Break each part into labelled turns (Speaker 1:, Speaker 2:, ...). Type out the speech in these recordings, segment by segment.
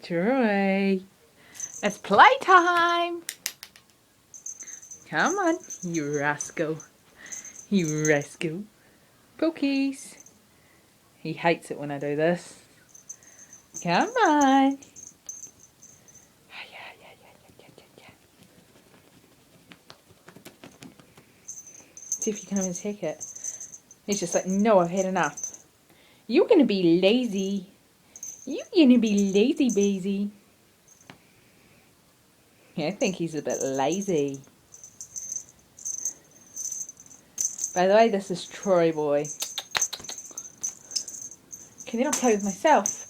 Speaker 1: Troy, it's playtime. Come on, you rascal. You rascal. Pokies. He hates it when I do this. Come on. See if you can even take it. He's just like, no, I've had enough. You're gonna be lazy. You're gonna be lazy, Bazy. Yeah, I think he's a bit lazy. By the way, this is Troy Boy. Can you not play with myself?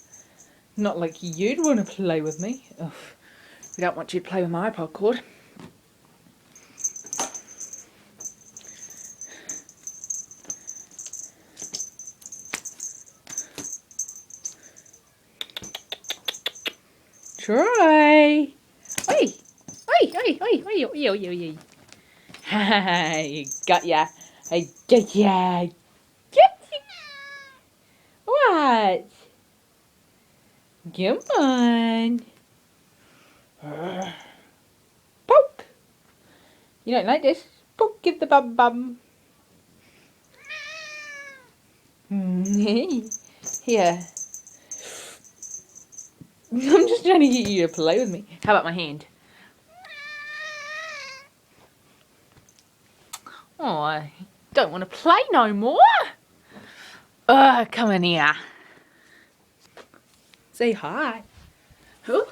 Speaker 1: Not like you'd want to play with me. Ugh. We don't want you to play with my iPod cord. Troy! Oi! Oi! Oi! Oi! Oi! Oi! Oi! Oi! Oi! Got ya! I got ya! Get ya! What? Come on! Poke! You don't like this? Poke, give the bum bum. Here. I'm just trying to get you to play with me. How about my hand? Oh, I don't want to play no more. Come in here. Say hi. Oh,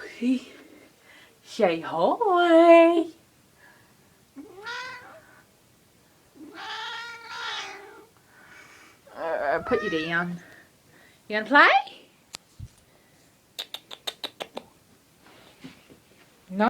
Speaker 1: say hi. Put you down. You gonna play?